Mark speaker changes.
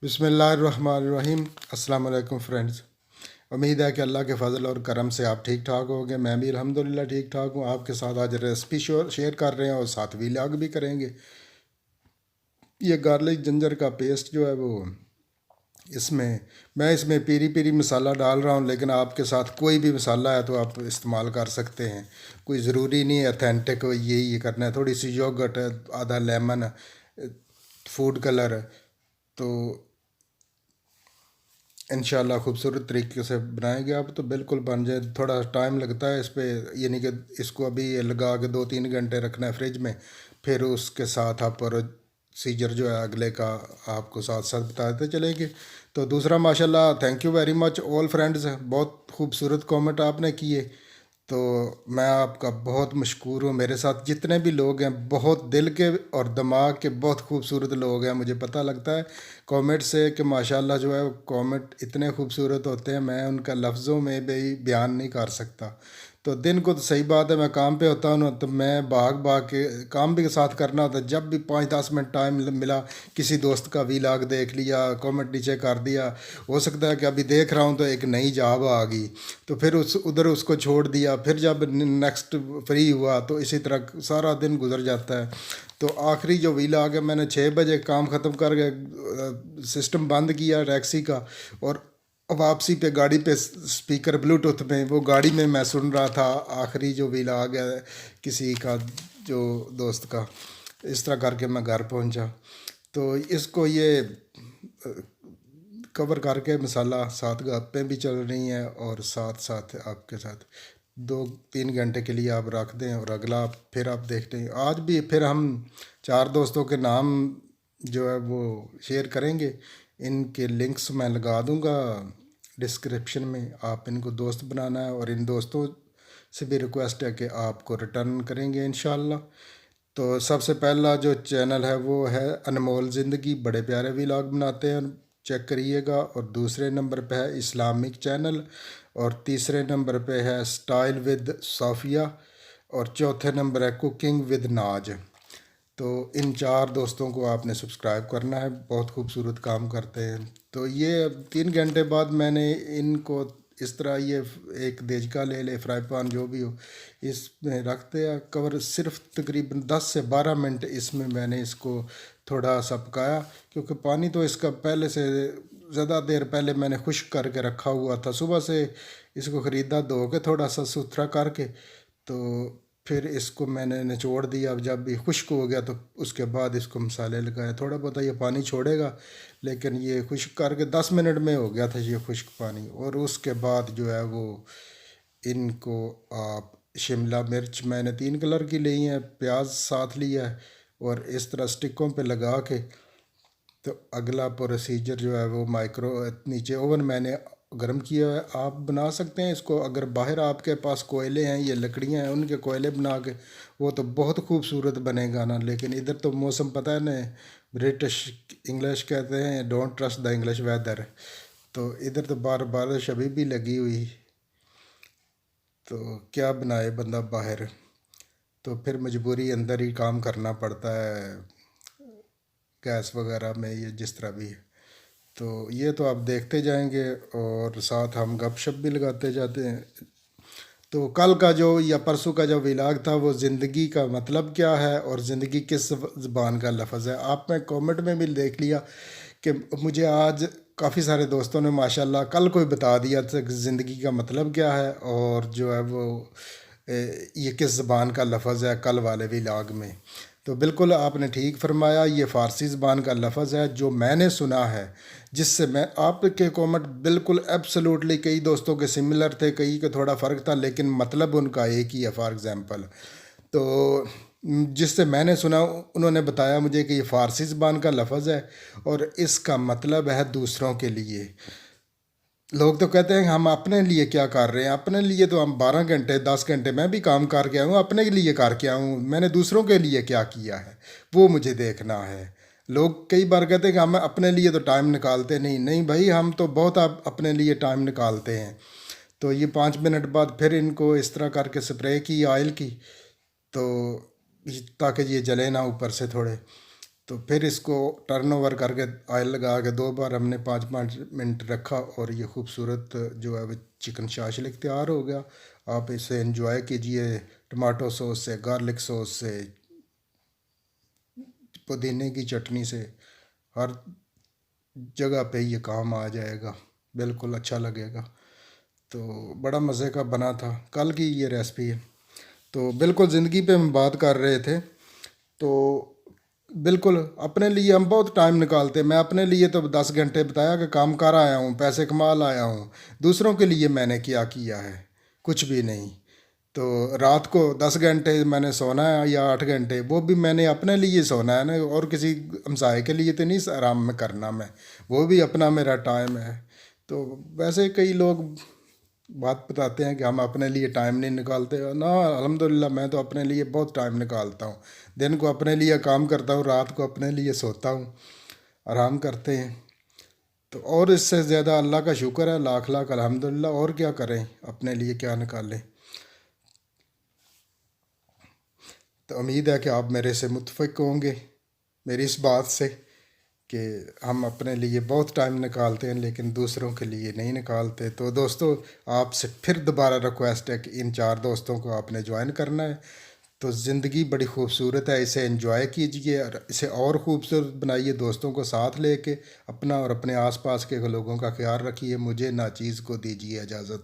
Speaker 1: बिस्मिल्लाहिर्रहमानिर्रहीम। अस्सलाम वालेकुम फ्रेंड्स। उम्मीद है कि अल्लाह के फ़ज़ल और करम से आप ठीक ठाक होंगे। मैं भी अल्हम्दुलिल्लाह ठीक ठाक हूँ। आपके साथ आज रेसिपी शेयर कर रहे हैं और साथ व्लॉग भी करेंगे। ये गार्लिक जिंजर का पेस्ट जो है वो इसमें मैं इसमें पीरी पीरी मसाला डाल रहा हूँ, लेकिन आपके साथ कोई भी मसाला है तो आप इस्तेमाल कर सकते हैं। कोई ज़रूरी नहीं है अथेंटिक ये करना है। थोड़ी सी योगर्ट, आधा लेमन, फूड कलर, तो इंशाल्लाह खूबसूरत तरीके से बनाएंगे आप तो बिल्कुल बन जाए। थोड़ा टाइम लगता है इस पर, यानी कि इसको अभी लगा के 2-3 घंटे रखना है फ्रिज में। फिर उसके साथ आप प्रोसीजर जो है अगले का आपको साथ साथ बताते चलेंगे। तो दूसरा, माशाल्लाह, thank you very much all friends, बहुत खूबसूरत कमेंट आपने किए, तो मैं आपका बहुत मशकूर हूँ। मेरे साथ जितने भी लोग हैं बहुत दिल के और दिमाग के बहुत खूबसूरत लोग हैं। मुझे पता लगता है कमेंट से कि माशाल्लाह जो है कमेंट इतने खूबसूरत होते हैं, मैं उनका लफ्ज़ों में भी बयान नहीं कर सकता। तो दिन को तो सही बात है, मैं काम पे होता हूँ ना, तो मैं भाग भाग के काम भी साथ करना होता है। जब भी 5-10 मिनट टाइम मिला, किसी दोस्त का वीलॉग देख लिया, कमेंट नीचे कर दिया। हो सकता है कि अभी देख रहा हूँ तो एक नई जॉब आ गई, तो फिर उधर उसको छोड़ दिया। फिर जब नेक्स्ट फ्री हुआ तो इसी तरह सारा दिन गुजर जाता है। तो आखिरी जो व्लॉग है, मैंने 6 बजे काम ख़त्म करके सिस्टम बंद किया टैक्सी का, और वापसी पे गाड़ी पे स्पीकर ब्लूटूथ में, वो गाड़ी में मैं सुन रहा था आखिरी जो व्लॉग है किसी का, जो दोस्त का। इस तरह करके मैं घर पहुंचा। तो इसको ये कवर करके मसाला, साथ गप्पें भी चल रही हैं और साथ साथ आपके साथ 2-3 घंटे के लिए आप रख दें, और अगला फिर आप देखते हैं। आज भी फिर हम 4 दोस्तों के नाम जो है वो शेयर करेंगे। इनके लिंक्स मैं लगा दूंगा डिस्क्रिप्शन में। आप इनको दोस्त बनाना है, और इन दोस्तों से भी रिक्वेस्ट है कि आपको रिटर्न करेंगे इंशाल्लाह। तो सबसे पहला जो चैनल है वो है अनमोल ज़िंदगी, बड़े प्यारे व्लॉग बनाते हैं, चेक करिएगा। और दूसरे नंबर पे है इस्लामिक चैनल, और तीसरे नंबर पे है स्टाइल विद साफिया, और चौथे नंबर है कुकिंग विद नाज। तो इन 4 दोस्तों को आपने सब्सक्राइब करना है, बहुत खूबसूरत काम करते हैं। तो ये 3 घंटे बाद मैंने इनको इस तरह, ये एक देजका ले ले, फ्राई पैन जो भी हो, इसमें रखते हैं कवर। सिर्फ तकरीबन 10 से 12 मिनट इसमें मैंने इसको थोड़ा सा पकाया, क्योंकि पानी तो इसका पहले से ज़्यादा देर पहले मैंने खुश्क करके रखा हुआ था। सुबह से इसको ख़रीदा, धो के थोड़ा सा सुथरा करके, तो फिर इसको मैंने निचोड़ दिया। अब जब भी खुश्क हो गया तो उसके बाद इसको मसाले लगाए। थोड़ा बहुत ये पानी छोड़ेगा, लेकिन ये खुश्क करके 10 मिनट में हो गया था ये खुश्क पानी। और उसके बाद जो है वो इनको आप शिमला मिर्च मैंने 3 कलर की ली हैं, प्याज साथ लिया है, और इस तरह स्टिकों पे लगा के, तो अगला प्रोसीजर जो है वो माइक्रो नीचे ओवन मैंने गर्म किया है। आप बना सकते हैं इसको, अगर बाहर आपके पास कोयले हैं, ये लकड़ियां हैं, उनके कोयले बना के वो तो बहुत खूबसूरत बनेगा ना। लेकिन इधर तो मौसम पता है ना, ब्रिटिश इंग्लिश कहते हैं, don't trust the English weather. तो इधर तो बारिश अभी भी लगी हुई, तो क्या बनाए बंदा बाहर। तो फिर मजबूरी अंदर ही काम करना पड़ता है, गैस वगैरह में, ये जिस तरह भी है। तो ये तो आप देखते जाएंगे और साथ हम गपशप भी लगाते जाते हैं। तो कल का जो या परसों का जो व्लॉग था वो ज़िंदगी का मतलब क्या है और ज़िंदगी किस ज़बान का लफ्ज़ है। आपने कमेंट में भी देख लिया कि मुझे आज काफ़ी सारे दोस्तों ने माशाल्लाह कल को ही बता दिया था कि ज़िंदगी का मतलब क्या है, और जो है वो ये किस ज़बान का लफ्ज़ है कल वाले व्लॉग में। तो बिल्कुल आपने ठीक फरमाया, ये फ़ारसी ज़बान का लफ्ज़ है जो मैंने सुना है, जिससे मैं आपके कमेंट बिल्कुल एब्सोल्युटली कई दोस्तों के सिमिलर थे, कई के थोड़ा फ़र्क था, लेकिन मतलब उनका एक ही है। फॉर एग्ज़ाम्पल, तो जिससे मैंने सुना उन्होंने बताया मुझे कि ये फ़ारसी ज़बान का लफ्ज़ है और इसका मतलब है दूसरों के लिए। लोग तो कहते हैं हम अपने लिए क्या कर रहे हैं, अपने लिए तो हम 12 घंटे 10 घंटे मैं भी काम करके आऊँ, अपने के लिए करके आऊँ, मैंने दूसरों के लिए क्या किया है वो मुझे देखना है। लोग कई बार कहते हैं कि हम अपने लिए तो टाइम निकालते नहीं। नहीं भाई, हम तो बहुत अपने लिए टाइम निकालते हैं। तो ये 5 मिनट बाद फिर इनको इस तरह करके स्प्रे की ऑयल की, तो ताकि ये जले ना ऊपर से थोड़े। تو پھر اس کو ٹرن اوور کر کے آئل لگا کے 2 بار ہم نے 5 منٹ رکھا، اور یہ خوبصورت جو ہے وہ چکن شاشلک تیار ہو گیا۔ آپ اسے انجوائے کیجئے ٹماٹو سوس سے، گارلک سوس سے، پودینے کی چٹنی سے، ہر جگہ پہ یہ کام آ جائے گا، بالکل اچھا لگے گا۔ تو بڑا مزے کا بنا تھا، کل کی یہ ریسپی ہے۔ تو بالکل زندگی پہ ہم بات کر رہے تھے، تو بالکل اپنے لیے ہم بہت ٹائم نکالتے ہیں۔ میں اپنے لیے تو 10 گھنٹے بتایا کہ کام کر آیا ہوں، پیسے کما لایا ہوں۔ دوسروں کے لیے میں نے کیا ہے؟ کچھ بھی نہیں۔ تو رات کو 10 گھنٹے میں نے سونا ہے یا 8 گھنٹے، وہ بھی میں نے اپنے لیے سونا ہے نا، اور کسی ہمسائے کے لیے تو نہیں آرام میں کرنا میں، وہ بھی اپنا میرا ٹائم ہے۔ تو ویسے کئی لوگ بات بتاتے ہیں کہ ہم اپنے لیے ٹائم نہیں نکالتے نا، الحمدللہ میں تو اپنے لیے بہت ٹائم نکالتا ہوں۔ دن کو اپنے لیے کام کرتا ہوں، رات کو اپنے لیے سوتا ہوں، آرام کرتے ہیں۔ تو اور اس سے زیادہ اللہ کا شکر ہے، لاکھ لاکھ الحمدللہ، اور کیا کریں، اپنے لیے کیا نکالیں۔ تو امید ہے کہ آپ میرے سے متفق ہوں گے میری اس بات سے، کہ ہم اپنے لیے بہت ٹائم نکالتے ہیں لیکن دوسروں کے لیے نہیں نکالتے۔ تو دوستو، آپ سے پھر دوبارہ ریکویسٹ ہے کہ ان 4 دوستوں کو آپ نے جوائن کرنا ہے۔ تو زندگی بڑی خوبصورت ہے، اسے انجوائے کیجئے اور اسے اور خوبصورت بنائیے، دوستوں کو ساتھ لے کے، اپنا اور اپنے آس پاس کے لوگوں کا خیال رکھیے۔ مجھے ناچیز کو دیجیے اجازت۔